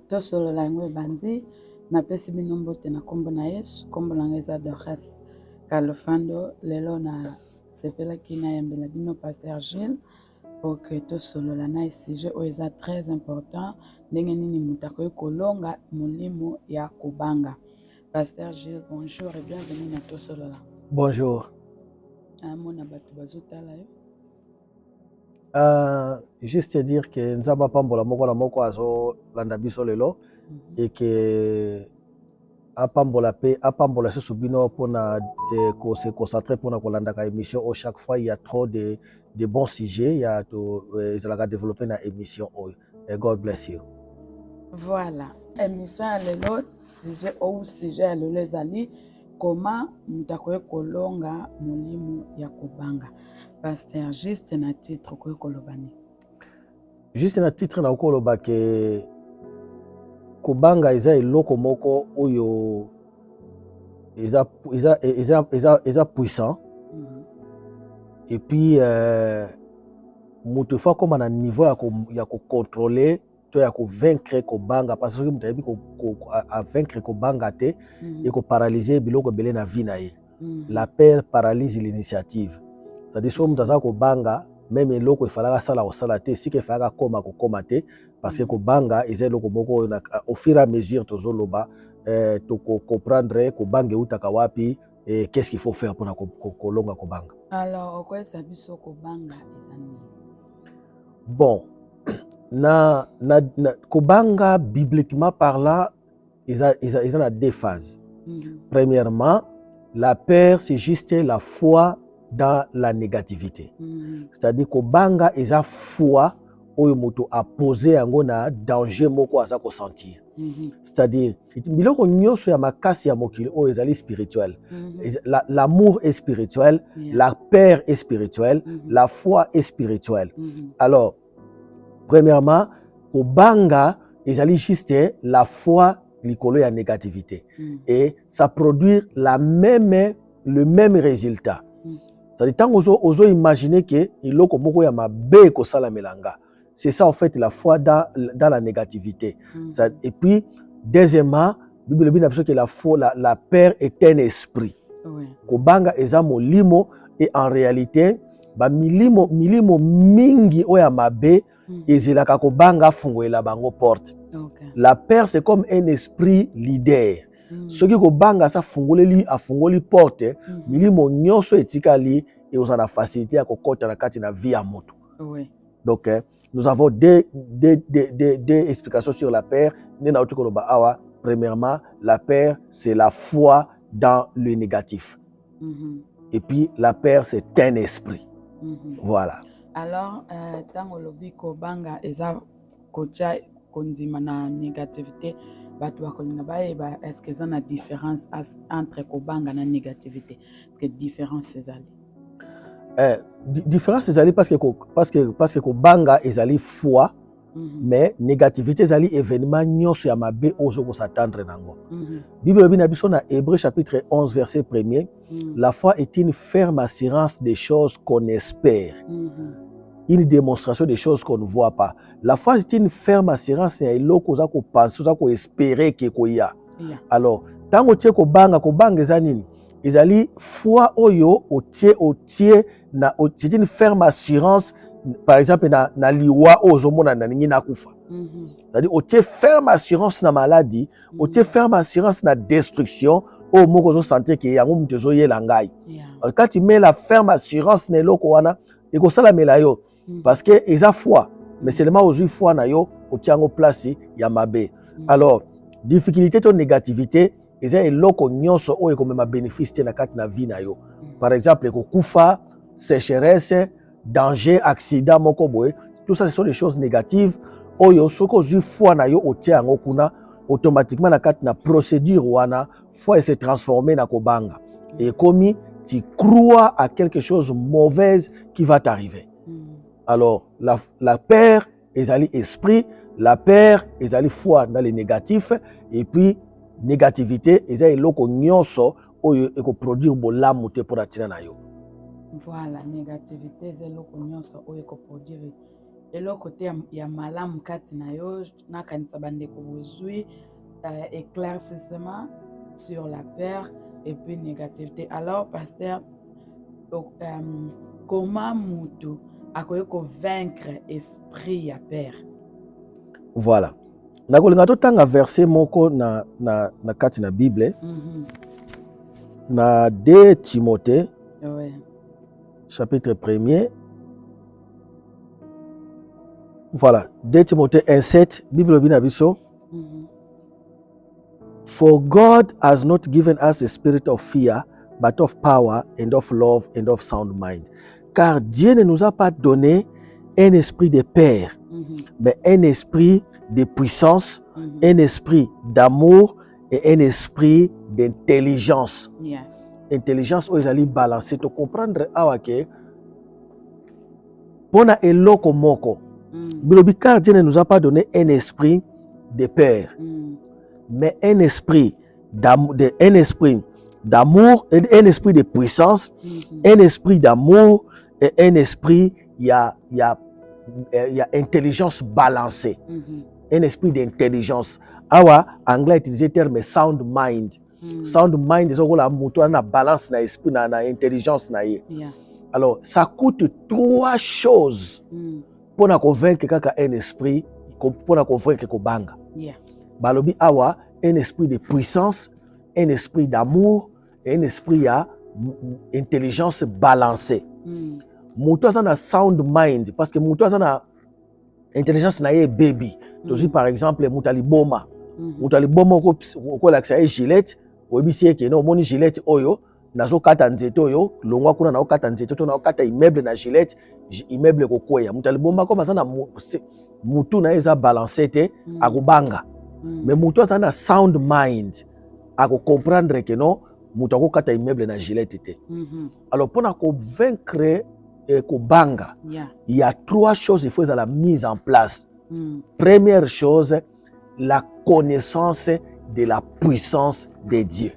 tosolola ngwe bandi na pesi binombo te na kombo na Yesu kombo na ngeza Doras Kalofando lelo na sepela kina yambela bino Pasteur Gilles pour que tosolola na sujet o eza très important ndenge nini mutako kolonga molimo ya kobanga. Pasteur Gilles, bonjour et bienvenue na tosolola. Bonjour. Amona batu bazotala yo. Juste dire que nzamba pambola moko na moko azo landa biso lelo et que apambola susu bino pona se concentrer pona kolanda ka émission au chaque fois il y a trop de bons sujets il y a to ezalaka développer na émission et God bless you. Voilà, émission ya lelo sujet ya lelo ezali comment mutako kolonga molimo ya kobanga. Pasteur juste na titre ko kolobani. Juste na titre na koloba ke kobanga eza eloko moko oyo eza puissant. Et puis mutu fa comme na niveau ya ko contrôler to ya ko vaincre kobanga parce que mutu yebi ko vaincre kobanga te et ko paralyser biloko belé na vie na ye. La peur paralyse l'initiative. C'est-à-dire so mutu aza kobanga même eloko ifalaka sala osala te sika ifalaka koma te parce que kobanga eza eloko moko au fur et à mesure tozoloba to comprendre kobanga utaka wapi et qu'est-ce qu'il faut faire pour kolonga kobanga. Alors quoi ça biso kobanga ezani? Bon, na kobanga bibliquement parlant ils ont deux phases. Premièrement, la peur c'est juste la foi dans la négativité. C'est-à-dire kobanga eza foi oyo moto a posé yango na danger moko aza ko sentir. C'est-à-dire biloko nyonso ya makasi ya mokili oyo ezali spirituel. L'amour est spirituel, la peur est spirituelle, la foi est spirituelle. Alors, premièrement, kobanga ezali juste la foi likolo ya négativité. Et ça produit le même résultat. C'est-à-dire tant ozo imaginer que iloko moko ya mabe ko sala melanga. C'est ça en fait la foi dans la négativité. Et puis deuxièmement, Bible dit que la peur est un esprit. Kobanga eza molimo et en réalité ba milimo mingi oya mabe ezilaka kobanga fungoela bango porte. La peur c'est comme un esprit leader. Ce qui kobanga sa fungoli porte milimo nyonso etikali et on a la facilité à kokota na kati na vie ya moto. Donc nous avons deux explications sur la peur. Premièrement, la peur c'est la foi dans le négatif. Et puis la peur c'est un esprit. Voilà. Alors tango lobi kobanga eza kocha kondima na négativité. Est-ce qu'il y a une différence entre kobanga et négativité? Est-ce que différence c'est ça? Différence c'est parce que kobanga ezali foi mais négativité ezali événement nyonso ya mabe ozo ko s'attendre nango. Bible bina biso na Hébreux chapitre 11 verset 1er, la foi est une ferme assurance des choses qu'on espère. Une démonstration des choses qu'on ne voit pas. La foi c'est une ferme assurance ya eloko za ko penser za ko espérer que koya. Alors tango tie kobanga eza nini? Ezali foi oyo otie na c'est une ferme assurance par exemple na liwa ozo mona na ningi na kufa. C'est-à-dire otie ferme assurance na maladie, otie ferme assurance na destruction o moko zo sentir que yango mutu zo yela ngai. Alors quand tu mets la ferme assurance na eloko wana eko sala melayo parce que eza foi mais seulement aujourd'hui foi na yo otiango place ya mabe. Alors difficulté to négativité eza eloko nyonso oyo ko mema bénéfice na kati na vie na yo. Par exemple ko kufa, sécheresse, danger, accident moko boye, tout ça ce sont des choses négatives oyo soko aujourd'hui foi na yo otiango kuna automatiquement na kati na procédure wana foi se transformer na kobanga. Et comme tu crois à quelque chose de mauvaise qui va t'arriver. Alors, la peur, ezali esprit, la peur, ezali foi dans les négatifs, et puis, négativité, ezali loko nyonso, oyo eko produire bolamu te pour attirer na yo. Voilà, négativité, ezali loko nyonso, oyo eko produire le côté ya malamu kati na yo na kanisa bandeko bozwi éclaircissement sur la peur et puis négativité. Alors pasteur, comment mutu akoki vaincre esprit ya peur? Voilà. Nakolinga totanga verset moko na kati na Bible. Na 2 Timothée, chapitre 1er. Voilà, 2 Timothée 1:7, Bible binabiso. For God has not given us a spirit of fear, but of power and of love and of sound mind. Car Dieu ne nous a pas donné un esprit de peur, mais un esprit de puissance, un esprit d'amour et un esprit d'intelligence. Yes. Intelligence oyo ezali balancer to comprendre awa ke pona eloko moko. Bilobi car Dieu ne nous a pas donné un esprit de peur, mais un esprit d'amour, un esprit de puissance, un esprit d'amour et un esprit il y a intelligence balancée, un esprit d'intelligence. Awa anglais utilisé le terme sound mind. Sound mind is la moto na balance na esprit na intelligence na ye. Alors ça coûte 3 choses pour na convaincre kaka un esprit, pour na convaincre ko banga. Balobi awa un esprit de puissance, un esprit d'amour et un esprit à intelligence balancée. Moto na sound mind parce que moto na intelligence na ye baby. Tozi par exemple mutali boma ko lakisa e Gillette oyebisi ke no moni Gillette oyo nazo kata nzete oyo longwa kuna na kata nzete to na kata immeuble na Gillette immeuble ko koya mutali boma ko mazana mutu na eza balancer te akubanga. Mais mutu na sound mind ako comprendre que non mutu ko kata immeuble na Gillette te. Alors pour na convaincre ko banga, il y a 3 choses il faut à la mise en place. Première chose, la connaissance de la puissance de Dieu.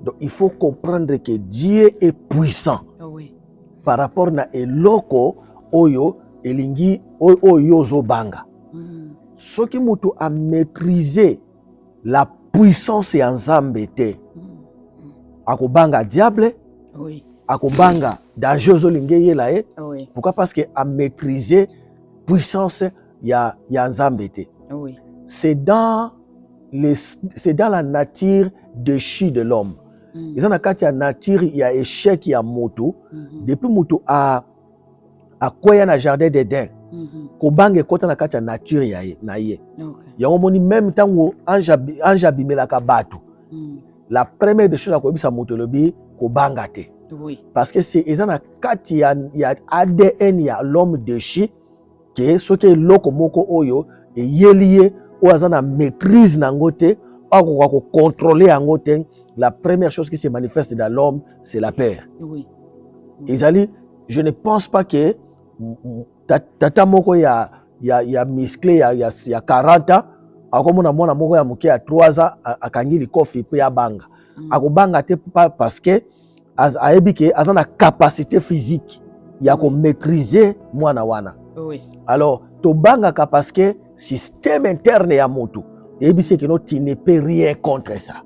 Donc il faut comprendre que Dieu est puissant. Par rapport na eloko oyo elingi oyo zo banga. Ce qui mutu a maîtrisé la puissance ya Nzambe te. Akobanga diable, akobanga danger zo lingeye la e. Pourquoi? Parce que a maîtrisé puissance ya Nzambe te. C'est dans la nature déchue de l'homme. Ils ont la nature, il y a échec, il y a moto. Depuis moto a quoi na jardin d'Éden. Ko bange kota na kati ya nature ya na ye. Yango moni même tango anja bimelaka batu. La première des choses à ko bisa moto lobi ko banga te. Parce que c'est ils ont na kati ya ADN ya l'homme déchu que ce que loko moko oyo et yelié ou azana maîtrise nangote ou contrôler nangote. La première chose qui se manifeste dans l'homme c'est la peur. Ezali, je ne pense pas que tata moko ya musclé ya 40 ans akomona mwana moko ya moke ya 3 ans akangi likofi pe ya banga akobanga te parce que ayebi ke azana capacité physique ya ko maîtriser mwana wana. Alors to banga ka parce que système interne ya moto eyebi c'est que no tu ne peux rien contre ça.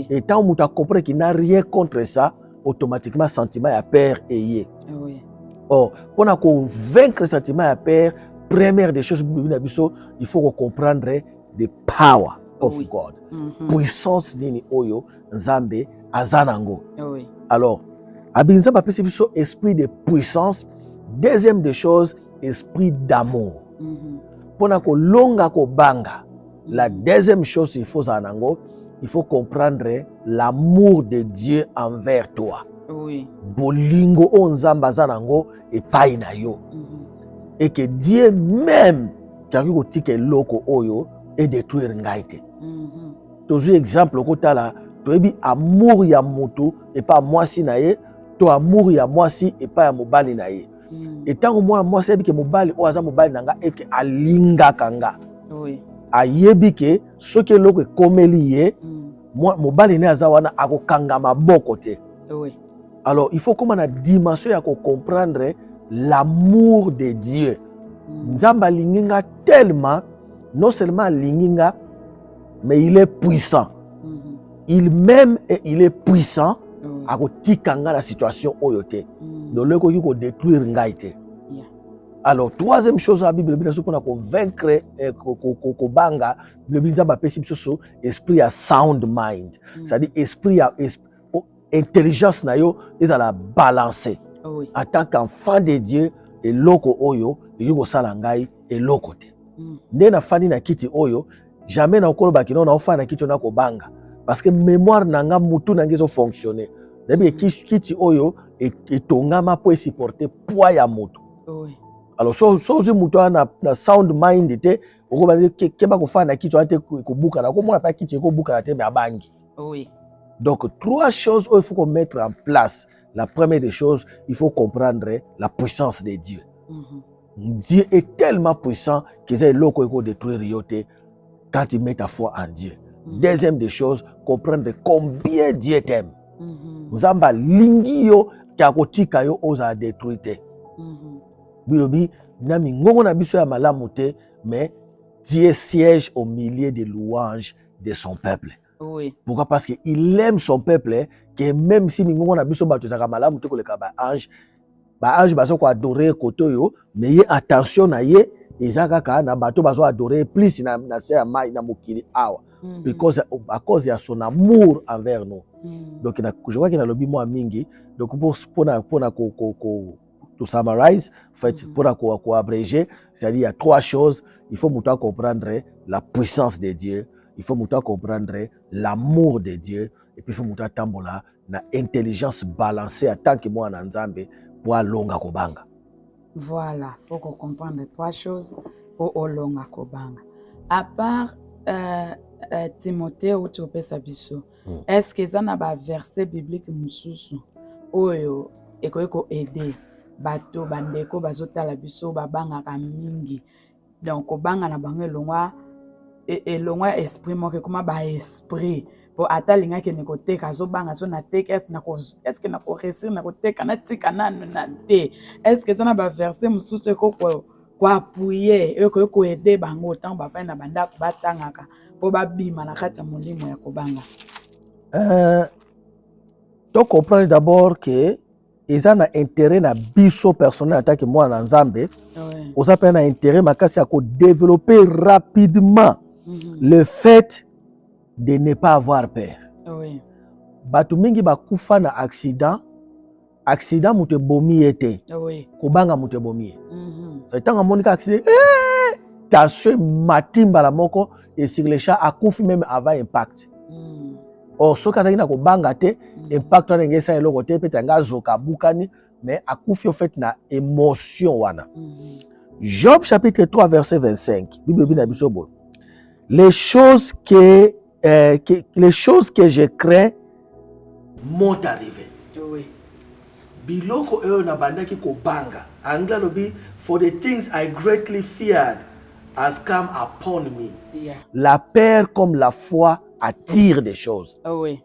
Et tant que tu comprends qu'il n'a rien contre ça, automatiquement sentiment ya peur est yé. Or, pour convaincre le sentiment de peur, première des choses, il faut comprendre the power of God. Puissance nini oyo Nzambe azanango. Alors, abinza ba pesi biso esprit de puissance. Deuxième des choses, esprit d'amour. Pour longa ko banga. La deuxième chose il faut zanango, il faut comprendre l'amour de Dieu envers toi. Bolingo o Nzamba zanango et paina yo. Et que Dieu même kaki ko tike loko oyo et détruire ngaite. Tozu exemple kotala toyebi amour ya moto et pas mwasi na ye, to amour ya mwasi et pas ya mobali na ye. Et tant moi mwasi yebi ke mobali o aza mobali nanga et que alinga kanga. Ayebi ke soki loko komeli ye, mobali ne aza wana akokanga maboko te. Alors, il faut comme la dimension à comprendre l'amour de Dieu Nzamba linginga tellement, non seulement linginga, mais il est puissant. Il m'aime et il est puissant. À kotikanga la situation oyote. Donc le ko yuko détruire ngaite. Alors troisième chose la Bible dit qu'on a convaincre ko banga, le Bible nzamba pesi biso esprit à sound mind. C'est-à-dire esprit à intelligence na yo ezala balancer. En tant qu'enfant de Dieu et loko oyo yuko sala ngai et loko te. Nde na fani na kiti oyo jamais na okolo bakino na ofana kiti na ko banga parce que mémoire nanga mutu nangezo fonctionner. D'abord kiti oyo etongama po supporter poids ya mutu. Alors so mutu na sound mind te okoba keba ko fana kiti ate ko buka na ko mona pa kiti ko buka na te me abangi. Oui. Donc trois choses il faut qu'on mettre en place. La première des choses, il faut comprendre la puissance de Dieu. Dieu est tellement puissant qu'il est là pour détruire yote quand tu mets ta foi en Dieu. Deuxième des choses, comprendre combien Dieu t'aime. Nzamba lingi yo kakotika yo oza détruire. Bilobi nami ngongo na biso ya malamu te, mais Dieu siège au milieu des louanges de son peuple. Oui. Pourquoi? Parce qu'il aime son peuple, que même si ngongo na biso bato zaka malamu te ko leka ba ange bazo ko adorer koto yo, mais ye attention na ye ezaka ka na bato bazo adorer plus na se ya mai na mokili awa. Because à cause de son amour envers nous. Donc je vois qu'il y a lobby moi mingi. Donc pour to summarize, en fait, pour abréger, c'est-à-dire il y a trois choses. Il faut muta comprendre la puissance de Dieu, il faut muta comprendre l'amour de Dieu, et puis il faut muta tambola na intelligence balancée à tant que moi en Nzambe pour longa kobanga. Voilà, faut qu'on comprenne trois choses pour longa kobanga. À part Timothée ou Topesa biso. Est-ce que ça n'a pas verset biblique mususu oyo eko aider bato bandeko bazotala biso babanga ka mingi. Donc kobanga na bango elongwa esprit moko kuma ba esprit po atalinga ke nekoteka zo banga so na teka est-ce que na ko réussir na koteka na tika na te. Est-ce que ça n'a pas verset mususu eko kwa appuyer eko aider bango tant ba fa na banda batangaka po babima na kati ya molimo ya kobanga. Donc comprendre d'abord que ils ont un intérêt na biso personnel en tant que moi en Nzambe. Ils ont un intérêt makasi à développer rapidement le fait de ne pas avoir peur. Oui. Batu mingi bakufa na accident mute bomi ete. Oui. Kobanga mute bomi. C'est tant monika accident tashe matimba la moko et sur les chats akufi même avant impact. Or so kazaki na kobanga te impact wana ngesa eloko te pe tanga zoka bukani mais akufi au fait na émotion wana. Job chapitre 3 verset 25. Bible bina biso bo. Les choses que je crains m'ont arrivé. Oui. Biloko eo na bandaki kobanga. Angla lobi for the things I greatly feared has come upon me. Yeah. La peur comme la foi attire des choses. Oui.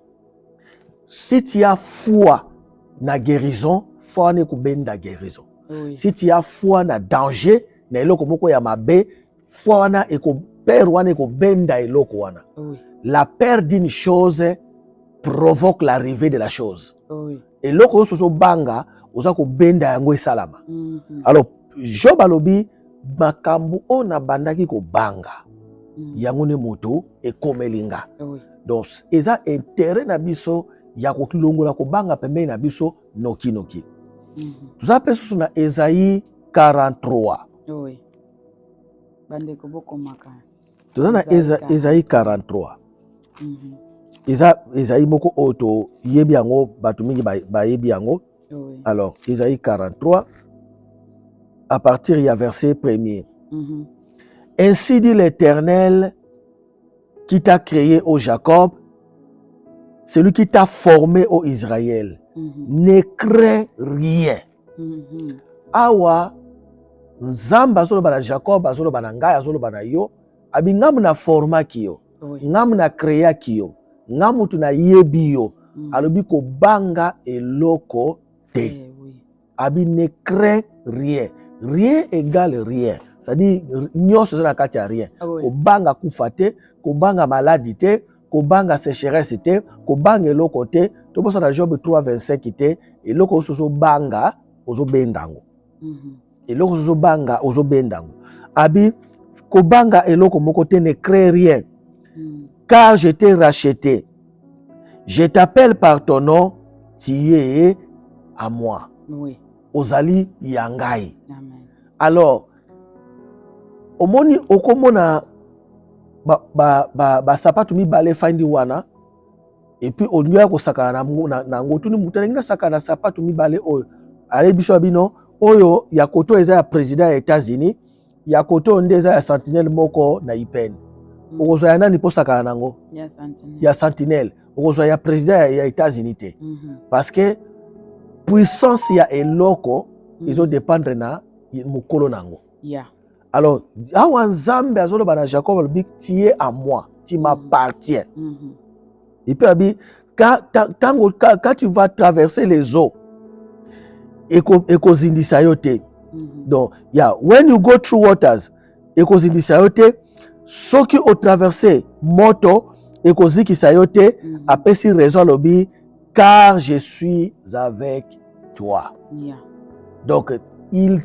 Si tu as foi na guérison, foi ne kubenda guérison. Oui. Si tu as foi na danger, na eloko moko ya mabe, foi na eko peur wana eko benda eloko wana. Oui. La peur d'une chose provoque l'arrivée de la chose. Oui. Eloko oso banga oza ko benda yango esalama. Alors Job alobi makambu ona bandaki ko banga. Yango ne moto ekomelinga. Oui. Donc eza intérêt na biso ya kolongola ko banga pembeni na biso noki noki. Tuzape susu na Esaïe 43. Oui. Bandeko boko maka. Tuzana Esaïe 43. Esaïe moko oto yebi yango batu mingi ba yebi yango. Oui. Alors Esaïe 43 à partir du verset 1er. Ainsi dit l'Éternel qui t'a créé au Jacob, celui qui t'a formé au Israël. Ne crains rien. Awa Nzamba azoloba na Jacob, azoloba na ngai, azoloba na yo, abi ngamu na forma kiyo, ngamu na créa kiyo, ngamu tu na yebi yo, alobi ko banga eloko te. Abi ne crains rien. Rien égale rien. c'est-à-dire nyonso eza na kati ya rien. Kobanga kufa te, kobanga maladie te, kobanga sécheresse te, kobanga eloko te. Tobosa na Job 3:25 te, eloko oso banga ozobendango. Eloko oso banga ozobendango. Abi kobanga eloko moko te, ne crée rien. Car je t'ai racheté. Je t'appelle par ton nom, tu es à moi. Oui. Ozali yangai. Amen. Alors, omoni okomona ba sapatu mibale findi wana, et puis au lieu ko sakana na ngotuni mutana ngi sakana sapatu mibale oyo. Ale biso abino oyo ya koto eza ya président ya États-Unis, ya koto nde eza ya sentinelle moko na IPN. Okozwa ya nani po sakana nango? Ya sentinelle. Okozwa ya président ya États-Unis te. Parce que puissance ya eloko izo dépendre na mukolo nango. Yeah. Alors, awa Nzambe azoloba na Jacob alobi tu es à moi, tu m'appartiens. Et puis quand tu vas traverser les eaux, ekozindisa yo te. Donc, when you go through waters, ekozindisa yo te. Soki o traverser moto, ekozikisa yo te. Apesi raison alobi car je suis avec toi. Yeah. Donc, il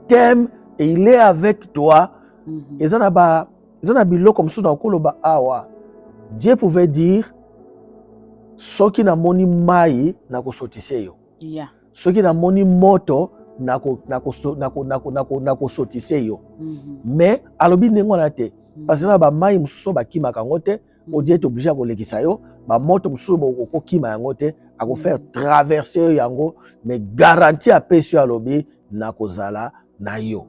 t'aime et il est avec toi. Et ça n'a bilo comme ça dans koloba awa. Dieu pouvait dire soki na moni mai na kosotise yo. Yeah. Soki na moni moto na kosotise yo. Mais alobi nengo na te. Parce que na ba mai mususu bakima kango te, o Dieu est obligé ko lekisa yo, ba moto mususu ko kima yango te, a ko faire traverser yango, mais garantie a pesi alobi na kozala na yo.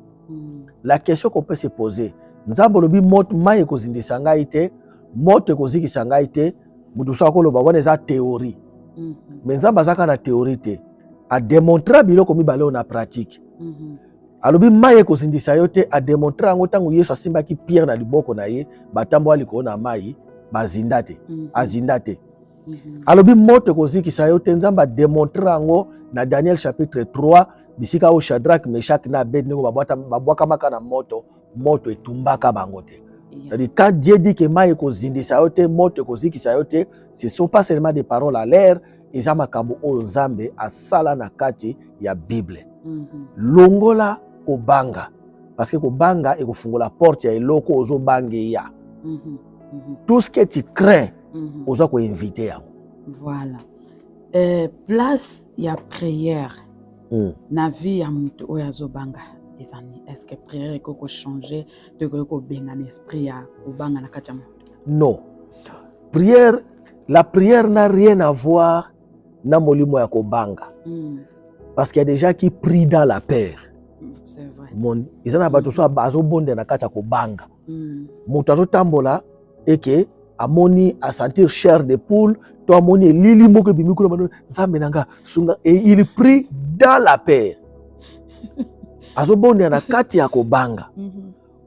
La question qu'on peut se poser, nzambo lobi moto mai ekozindisa ngai te, moto ekozikisa ngai te, mutu so akoloba wana eza théorie. Mais nzambo azaka na théorie te, a démontrer biloko mibale na pratique. Alobi mai ekozindisa yo te, a démontrer yango tango Yesu asimbaki Pierre na liboko na ye, batambo aliko na mai bazinda te, azinda te. Alobi moto ekozikisa yo te, nzambo a démontrer yango na Daniel chapitre 3, bisika o Shadrach, Meshach na Abednego babwaka maka na moto, moto etumbaka bango te. C'est-à-dire quand Dieu dit que mai ekozindisa yo te, moto ekozikisa yo te, ce sont pas seulement des paroles à l'air, eza makambo oyo Nzambe asala na kati ya Bible. Longola kobanga, parce que kobanga ekofungola porte ya eloko ozo bange ya. Tout ce que tu crains, ozo ko inviter yango. Voilà. Place ya prière. Na vie ya mutu oyo azobanga ezani. Est-ce que prière eko changer de ko benga l'esprit ya kobanga na kati ya mutu? Non. Prière, la prière n'a rien à voir na molimo ya kobanga. Parce qu'il y a des gens qui prient dans la peur. C'est vrai. Ils ont bato so azobonde na kati ya kobanga. Mutu azotambola eke amoni a sentir chair de poule, to amoni lili moko bimiko na nzambe nanga sunga, et il prie dans la peur. Azobonde na kati ya kobanga.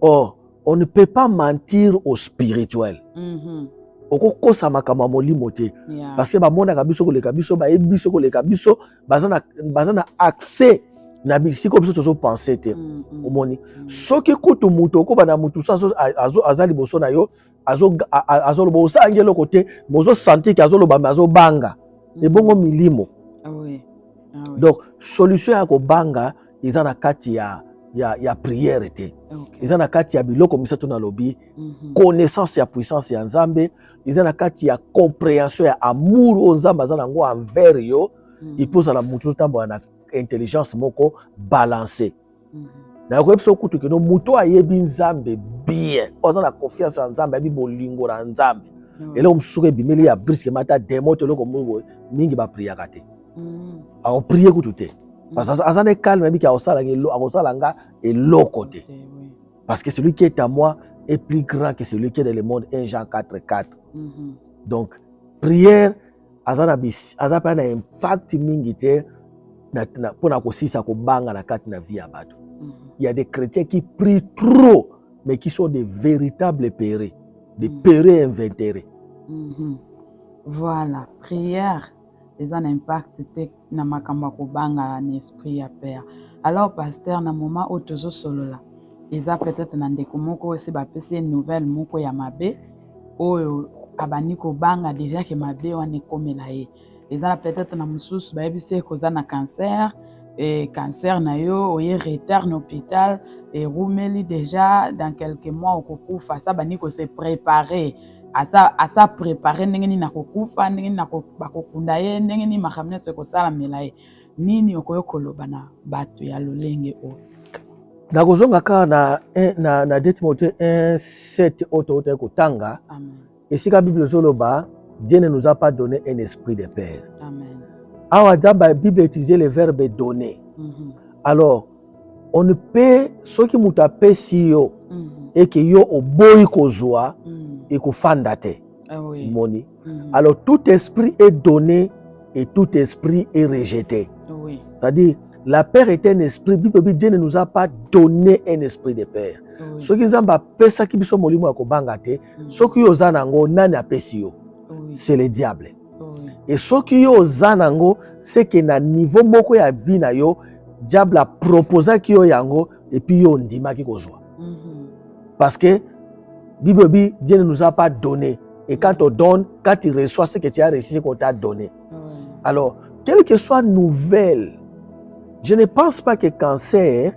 Or, on ne peut pas mentir au spirituel. Okokosa makama molimo te. Parce que bamonaka biso koleka biso, bayebiso koleka biso, bazana accès na bisiko biso tozo penser te. Omoni soki kutu mutu ko bana mutu azali boso na yo, azoloba osangelo kote, mozo sentir que azoloba azo banga. Ebongo milimo. Ah oui. Donc solution ya ko banga eza na kati ya prière te. Eza na kati ya biloko misato na lobi, connaissance ya puissance ya Nzambe, eza na kati ya compréhension ya amour o Nzambe azana ngo envers yo, ipoza na mutu tambo na intelligence moko balancée. Na ko episo kutu ke no mutu ayebi Nzambe bien, oza na confiance en Nzambe, abi bolingo na Nzambe. Ele omsuke bimeli ya briske mata demo to loko mungu mingi ba priaka te. A prier kutu te. Parce que azane calme abi ki akosala nga eloko te. Parce que celui qui est à moi est plus grand que celui qui est dans le monde. 1 Jean 4:4. Donc, prière, azana na impact mingi te pour na kosisa ko banga na kati na vie ya bato. Il y a des chrétiens qui prient trop, mais qui sont des véritables pérés, des pérés invétérés. Voilà, prière, les un impact te na makamba ko banga na esprit ya père. Alors, pasteur, na moment où tozo solo là, eza peut-être na ndeko moko aussi bapesi nouvelle moko ya mabe oyo abandi kobanga déjà ke mabe wana ekomela ye eza peut-être na mosusu bayebisi ye koza na cancer cancer na yo oye retard na hôpital erumeli déjà dans quelques mois okokufa asa bandi kose préparer asa préparer ndenge nini akokufa ndenge nini bakokunda ye ndenge nini makambo nyonso ekosalamela ye nini okoki koloba na bato ya lolenge oyo nakozonga kaka na 2 Timothée 1:7 oyo kotanga esika Bible ezoloba Dieu ne nous a pas donné un esprit de peur. Amen. Awa la Bible utilise le verbe donner. Alors on ne peut ce qui muta pesi yo et que yo oboyi kozwa et kofanda te. Moni. Alors tout esprit est donné et tout esprit est rejeté. C'est-à-dire la peur est un esprit. Dieu ne nous a pas donné un esprit de peur. Ce qui nzamba pesa ki biso molimo ya kobanga te, ce qui oza nango nani apesi yo. C'est le diable. Et ce qui oza nango c'est que na niveau moko ya vie na yo, diable a proposé ki yo yango et puis yo ndima ki kozwa. Parce que Bible dit Dieu ne nous a pas donné et quand on donne, quand tu reçois ce que tu as reçu, c'est qu'on t'a donné. Alors, quelle que soit nouvelle, je ne pense pas que cancer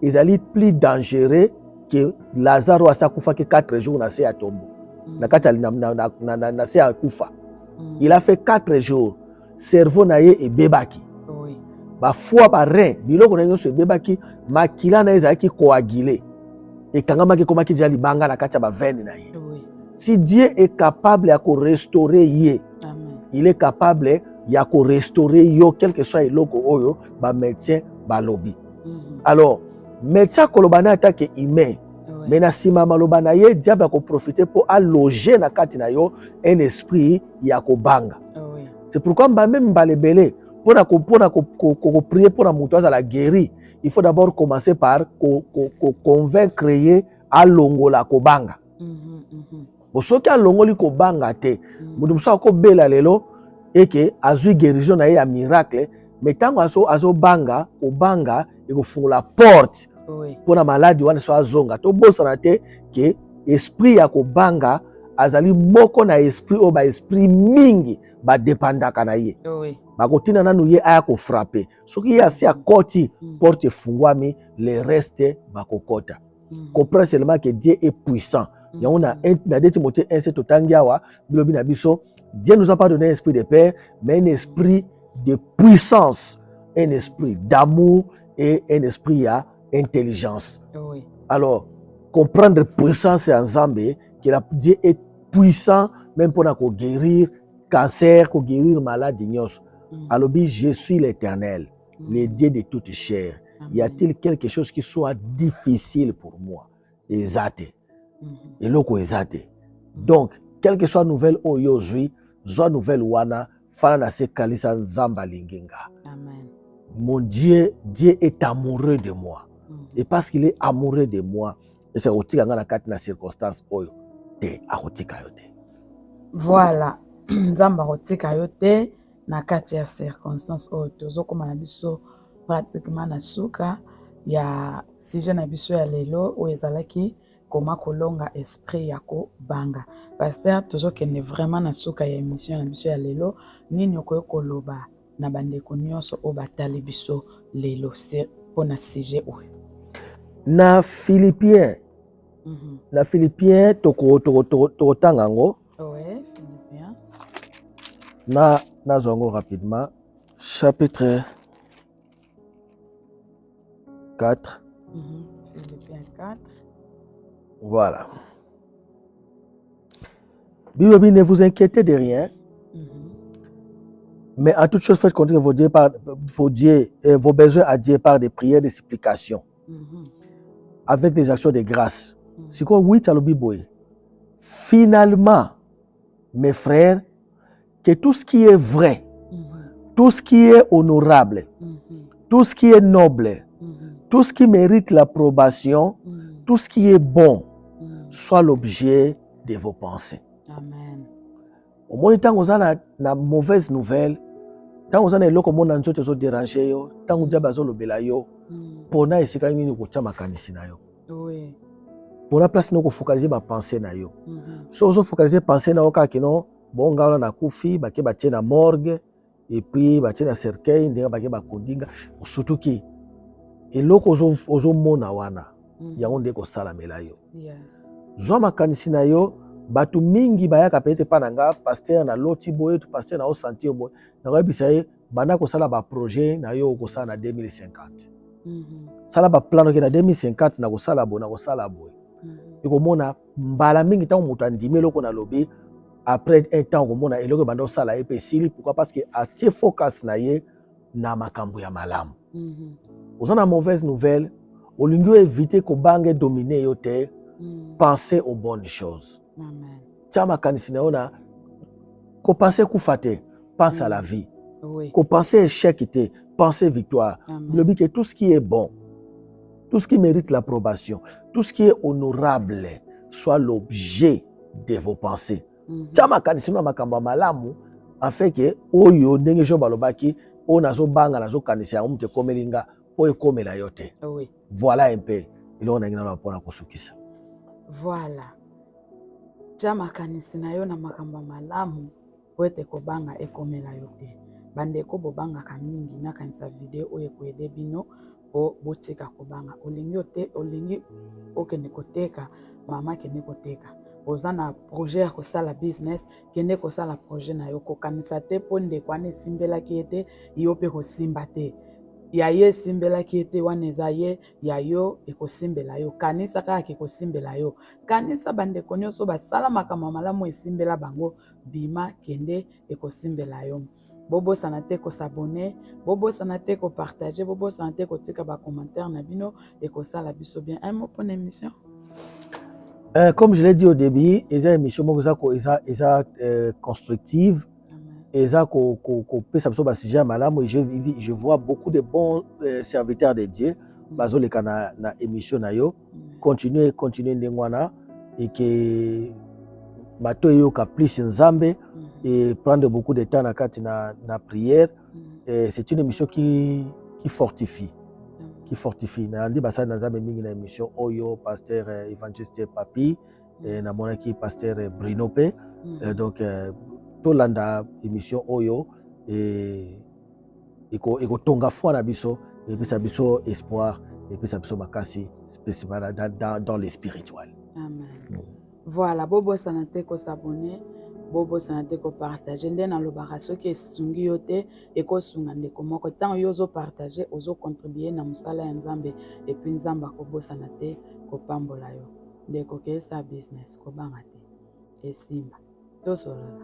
est plus dangereux que Lazare a sakufa que 4 jours na se ya tombo. Na se ya kufa. Il a fait 4 jours. Cerveau na ye e bebaki. Ba foi ba rein, biloko na nyonso e bebaki, makila na ezaki coagulé. Et kangama ki komaki dia libanga na kati ba veine na ye. Si Dieu est capable de restaurer ye, il est capable de restaurer yo quel que soit eloko oyo ba médecin ba lobby. Alors médecin kolobana attaque humain. Mais na sima maloba na ye diable a profiter pour alloger na kati na yo un esprit ya kobanga. C'est pourquoi même balebele pour prier pour la mutuaza la guérir, il faut d'abord commencer par convaincre ye à longola kobanga. Soki alongoli kobanga te, mutu musa ko bela lelo et que azui guérison na ye ya miracle, mais tango azo banga kobanga et ko fungula porte pour la maladie wana so azonga to bosana te que esprit ya kobanga azali moko na esprit o ba esprit mingi ba dépendaka na ye. Ba kotina nanu ye aya ko frapper. Soki ye asi akoti porte fungwami, le reste ba kokota. Comprends seulement que Dieu est puissant. On a 2 Timothée 1:7 otangiawa bilobi na biso Dieu nous a pas donné un esprit de peur mais un esprit de puissance, un esprit d'amour et un esprit à intelligence. Alors comprendre puissance en Zambé que Dieu est puissant même pour guérir cancer, pour guérir maladie. Alors je suis l'Éternel, le Dieu de toute chair. Y a-t-il quelque chose qui soit difficile pour moi? Exact. Et loko ezate. Donc, quelle que soit nouvelle aujourd'hui, soit nouvelle wana, fana na se kalisa nzamba lingenga. Amen. Mon Dieu, Dieu est amoureux de moi. Et parce qu'il est amoureux de moi, et c'est otika nga na kati na circonstance oyo, te akotika yo te. Voilà. Nzamba akotika yo te na kati ya circonstance oyo tozokoma na biso pratiquement na suka ya sujet na biso ya lelo oyo ezalaki comment kolonga esprit ya kobanga. Pasteur tozokende vraiment na suka ya émission na biso ya lelo nini okoki koloba na bandeko nyonso oyo batali biso lelo mpona sujet oyo. Na Philippiens na Philippiens tokotanga yango. Ouais, Philippiens. Na zongo rapidement chapitre 4. Philippiens 4. Voilà. Bible, ne vous inquiétez de rien, mais en toute chose faites connaître vos besoins à Dieu par des prières, des supplications, avec des actions de grâce. C'est quoi oui, tu as le Bible. Finalement, mes frères, que tout ce qui est vrai, tout ce qui est honorable, tout ce qui est noble, tout ce qui mérite l'approbation, tout ce qui est bon, soit l'objet de vos pensées. Amen. Au moins, tant qu'on a la mauvaise nouvelle, tant qu'on a le loco mon anjo te déranger yo, tant qu'on a besoin le belayo, pona esika nini ko chama kanisi na yo. Oui. Pour la place, nous focaliser ma pensée na yo. Si on focaliser pensée na yo kakino, bon ngala na kufi, ba ke ba na morgue, et puis ba na cercueil, ndenge ba ke ba kondinga, surtout ki eloko ozo mona wana. Yango ndeko sala melayo. Yes. Zwa makanisi na yo, batu mingi bayaka peut-être pa nanga pasteur na loti boye, tu pasteur na o sentir boye. Na ko bisa ye banda ko sala ba projet na yo ko sala na 2050. Sala ba plan ke na 2050 na ko sala boye, na ko sala boye. Ekomona mbala mingi ntango moto andimi eloko na lobi après un temps komona eloko banda osala ye mpe esili. Pourquoi? Parce que atie focus na ye na makambo ya malamu. Oza na mauvaise nouvelle, olingi éviter kobanga dominer yo te. Pensez aux bonnes choses. Amen. Tia makanisi na yo na ko penser kufa te, pense à la vie. Oui. Ko penser échec te, pensez victoire. Le but que tout ce qui est bon, tout ce qui mérite l'approbation, tout ce qui est honorable soit l'objet de vos pensées. Tia makanisi na makambo malamu afin que oyo ndenge jo balobaki o nazo banga nazo kanisi ya mte komelinga po ekomela yo te. Oui. Voilà un peu iloko na ngina na pona kosukisa. Voilà. Tia makanisi na yo na makambo malamu po ete kobanga ekomela yo te. Bandeko bobangaka mingi nakanisa video oyo ekoyede bino po botika kobanga. Olingi ote, olingi okende koteka, mama kende koteka. Oza na projet ya kosala business, kende kosala projet na yo. Kokanisa te po ndeko wana esimbelaki ete yo mpe kosimba te. Ya ye esimbelaki ete wana eza ye, ya yo ekosimbela yo. Kanisa kaka ekosimbela yo. Kanisa bandeko nyonso basala makambo malamu esimbela bango, bima kende ekosimbela yo. Bobosana te kosabone, bobosana te kopartager, bobosana te kotika ba commentaire na bino ekosala biso bien. Un mot pour l'émission. Comme je l'ai dit au début, eza émission moko eza constructive. Eza ko pesa biso ba sujet malamu. Je vois beaucoup de bons serviteurs de Dieu bazoleka na émission na yo. Continuez ndenge wana et que bato yoka plus nzambe et prendre beaucoup de temps na prière. C'est une émission qui fortifie. Qui fortifie. Na ndi basali na nzambe mingi na émission oyo pasteur évangéliste Papi na monaki pasteur Bruno P. Donc tolanda émission oyo eko tonga foi na biso et puis ça biso espoir et puis ça biso makasi spécialement dans les spirituels. Amen. Voilà, bobo sanate ko s'abonner, bobo sanate ko partager nde na lobaka soki esungi yo te ekosunga ndeko moko tant yo zo partager ozo contribuer na musala ya Nzambe et puis Nzamba ko bosana te ko pambola yo ndeko ke sa business ko banga te esimba to solola.